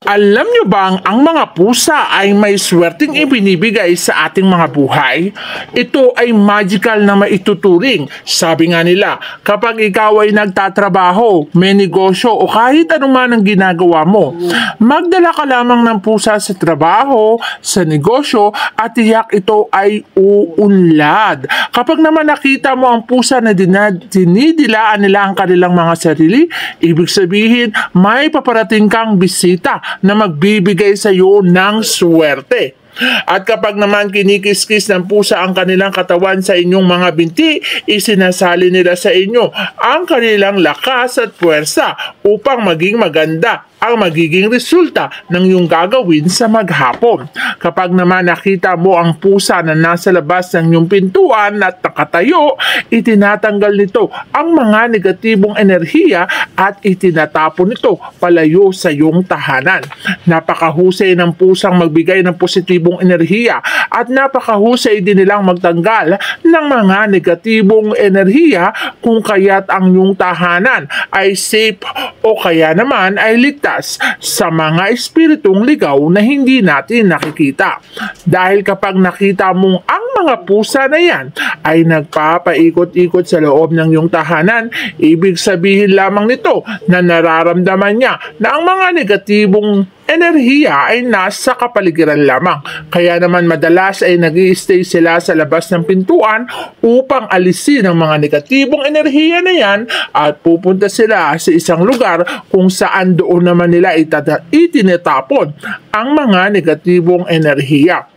Alam nyo bang ang mga pusa ay may swerteng ibinibigay sa ating mga buhay? Ito ay magical na maituturing. Sabi nga nila, kapag ikaw ay nagtatrabaho, may negosyo o kahit anuman ang ginagawa mo, magdala ka lamang ng pusa sa trabaho, sa negosyo at tiyak ito ay uunlad. Kapag naman nakita mo ang pusa na dinidilaan nila ang kanilang mga sarili, ibig sabihin may paparating kang bisita na magbibigay sa iyo ng swerte. At kapag naman kinikis-kis ng pusa ang kanilang katawan sa inyong mga binti, isinasali nila sa inyo ang kanilang lakas at puwersa upang maging maganda ang magiging resulta ng iyong gagawin sa maghapon. Kapag naman nakita mo ang pusa na nasa labas ng iyong pintuan at nakatayo, itinatanggal nito ang mga negatibong enerhiya at itinatapon nito palayo sa iyong tahanan. Napakahusay ng pusang magbigay ng positibong enerhiya at napakahusay din nilang magtanggal ng mga negatibong enerhiya kung kaya't ang iyong tahanan ay safe o kaya naman ay ligtas sa mga espiritong ligaw na hindi natin nakikita. Dahil kapag nakita mong ang mga pusa na yan ay nagpapaikot-ikot sa loob ng iyong tahanan, ibig sabihin lamang nito na nararamdaman niya na ang mga negatibong enerhiya ay nasa kapaligiran lamang. Kaya naman madalas ay nag-i-stay sila sa labas ng pintuan upang alisin ang mga negatibong enerhiya na yan at pupunta sila sa isang lugar kung saan doon naman nila itinatapon ang mga negatibong enerhiya.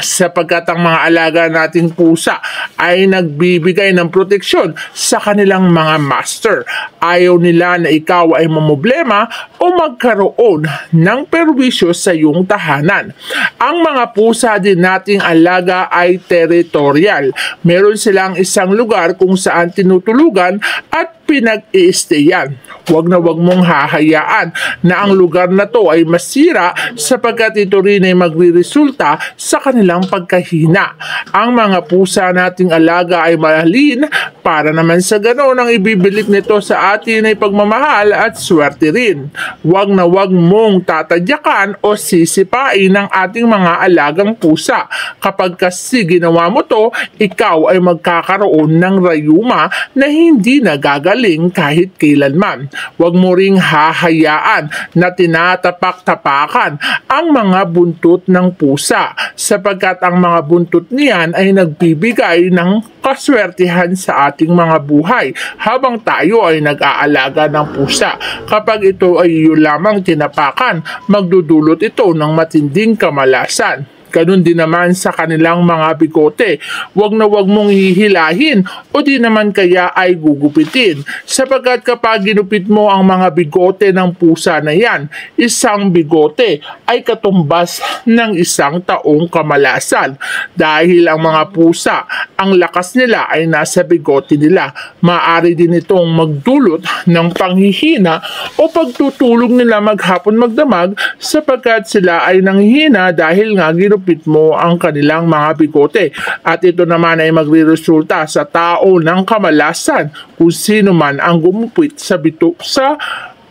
Sapagkat ang mga alaga nating pusa ay nagbibigay ng proteksyon sa kanilang mga master. Ayaw nila na ikaw ay mamblema o magkaroon ng perwisyo sa iyong tahanan. Ang mga pusa din nating alaga ay territorial. Meron silang isang lugar kung saan tinutulugan at pinag-i-stayan. Huwag na huwag mong hahayaan na ang lugar na to ay masira sapagkat ito rin ay magre-resulta sa kanilang pagkahina. Ang mga pusa nating alaga ay mahalin para naman sa ganon ang ibibilik nito sa atin ay pagmamahal at swerte rin. Huwag na huwag mong tatadyakan o sisipain ng ating mga alagang pusa. Kapag kasi ginawa mo to, ikaw ay magkakaroon ng rayuma na hindi nagagaling kahit kailanman. Huwag mo ring hahayaan na tinatapak-tapakan ang mga buntot ng pusa sapagkat ang mga buntot niyan ay nagbibigay ng kaswertihan sa ating mga buhay habang tayo ay nag-aalaga ng pusa. Kapag ito ay iyo lamang tinapakan, magdudulot ito ng matinding kamalasan. Ganun din naman sa kanilang mga bigote. Huwag na huwag mong hihilahin o di naman kaya ay gugupitin. Sapagkat kapag ginupit mo ang mga bigote ng pusa na yan, isang bigote ay katumbas ng isang taong kamalasan. Dahil ang mga pusa, ang lakas nila ay nasa bigote nila. Maaari din itong magdulot ng panghihina o pagtutulog nila maghapon magdamag sapagkat sila ay nanghihina dahil nga ginupit mo ang kanilang mga bigote at ito naman ay magre-resulta sa tao ng kamalasan kung sino man ang gumupit sa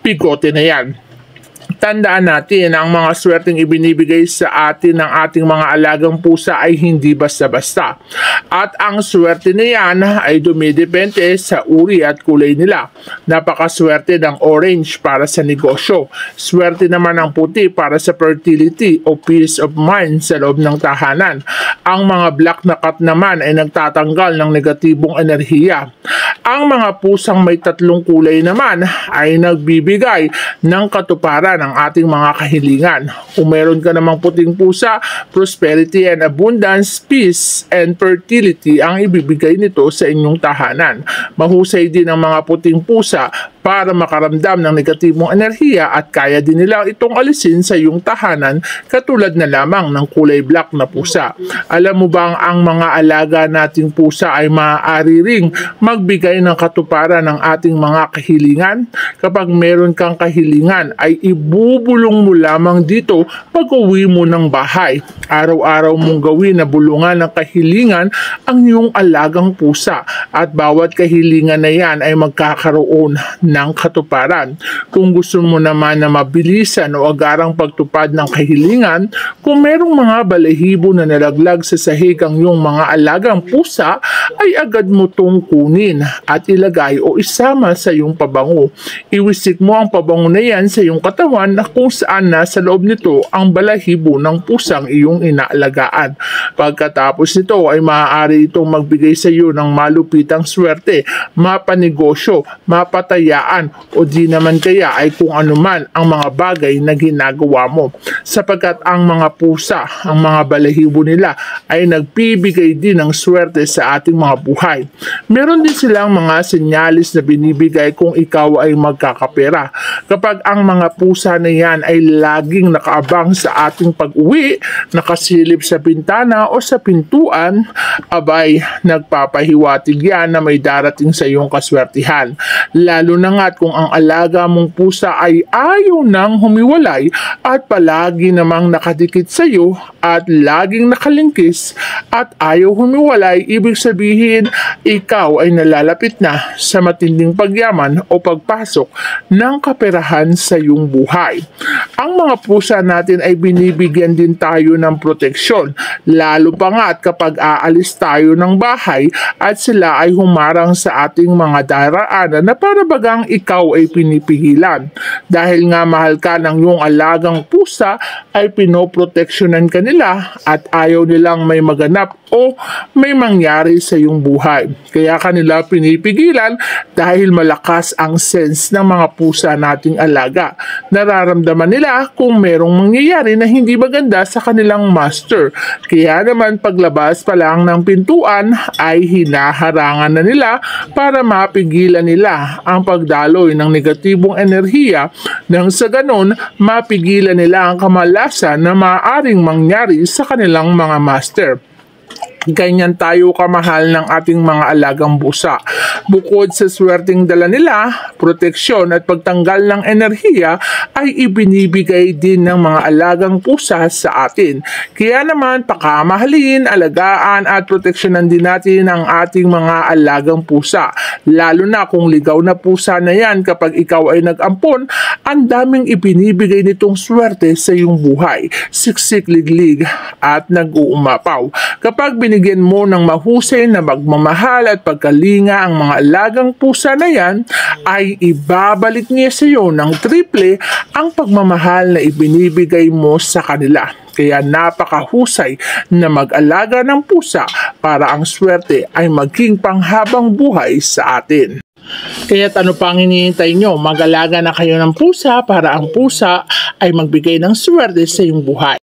bigote na yan. Tandaan natin ang mga swerteng ibinibigay sa atin ng ating mga alagang pusa ay hindi basta-basta. At ang swerte na yan ay dumidepende sa uri at kulay nila. Napakaswerte ng orange para sa negosyo. Swerte naman ang puti para sa fertility o peace of mind sa loob ng tahanan. Ang mga black na cat naman ay nagtatanggal ng negatibong enerhiya. Ang mga pusang may tatlong kulay naman ay nagbibigay ng katuparan ng ating mga kahilingan. Kung meron ka namang puting pusa, prosperity and abundance, peace and fertility ang ibibigay nito sa inyong tahanan. Mahusay din ang mga puting pusa para makaramdam ng negatibong enerhiya at kaya din nila itong alisin sa iyong tahanan katulad na lamang ng kulay black na pusa. Alam mo bang ang mga alaga nating pusa ay maaari ring magbigay ng katuparan ng ating mga kahilingan? Kapag meron kang kahilingan ay ibubulong mo lamang dito pag uwi mo ng bahay. Araw-araw mong gawin na bulungan ng kahilingan ang iyong alagang pusa at bawat kahilingan na yan ay magkakaroon ng katuparan. Kung gusto mo naman na mabilisan o agarang pagtupad ng kahilingan, kung merong mga balahibo na nalaglag sa sahig ang iyong mga alagang pusa, ay agad mo tong kunin at ilagay o isama sa iyong pabango. Iwisik mo ang pabango na yan sa iyong katawan na kung saan nasa loob nito ang balahibo ng pusang iyong inaalagaan. Pagkatapos nito ay maaari itong magbigay sa iyo ng malupitang swerte, mapanegosyo, mapatayaan o di naman kaya ay kung anuman ang mga bagay na ginagawa mo. Sapagkat ang mga pusa, ang mga balahibo nila ay nagbibigay din ng swerte sa ating mga buhay. Meron din silang mga senyalis na binibigay kung ikaw ay magkakapera. Kapag ang mga pusa na yan ay laging nakaabang sa ating pag-uwi, nakasilip sa bintana o sa pintuan, abay nagpapahiwatig yan na may darating sa iyong kaswertihan. Lalo na nga't kung ang alaga mong pusa ay ayaw nang humiwalay at palagi namang nakadikit sa iyo at laging nakalingkis at ayaw humiwalay, ibig sabihin ikaw ay nalalapit na sa matinding pagyaman o pagpasok ng kaperahan sa iyong buhay. Ang mga pusa natin ay binibigyan din tayo ng proteksyon, lalo pa nga at kapag aalis tayo ng bahay at sila ay humarang sa ating mga daraanan na para bagang ikaw ay pinipigilan. Dahil nga mahal ka ng iyong alagang pusa, ay pinoproteksyonan ka nila at ayaw nilang may maganap o may mangyari sa iyong buhay. Kaya kanila pinipigilan dahil malakas ang sense ng mga pusa nating alaga. Nararamdaman nila kung merong mangyayari na hindi maganda sa kanilang master. Kaya naman paglabas pa lang ng pintuan ay hinaharangan na nila para mapigilan nila ang pagdaloy ng negatibong enerhiya nang sa ganon mapigilan nila ang kamalasan na maaaring mangyari sa kanilang mga master. Ganyan tayo kamahal ng ating mga alagang pusa. Bukod sa swerteng dala nila, proteksyon at pagtanggal ng enerhiya ay ibinibigay din ng mga alagang pusa sa atin. Kaya naman pakamahalin, alagaan at proteksyonan din natin ang ating mga alagang pusa. Lalo na kung ligaw na pusa na yan, kapag ikaw ay nag-ampon, ang daming ibinibigay nitong swerte sa iyong buhay. Siksik, liglig at nag-uumapaw. Kapag binigyan mo ng mahusay na magmamahal at pagkalinga ang mga alagang pusa na yan, ay ibabalik niya sa iyo ng triple ang pagmamahal na ibinibigay mo sa kanila. Kaya napakahusay na mag-alaga ng pusa para ang swerte ay maging panghabang buhay sa atin. Kaya't ano pang hinihintay nyo? Mag-alaga na kayo ng pusa para ang pusa ay magbigay ng swerte sa iyong buhay.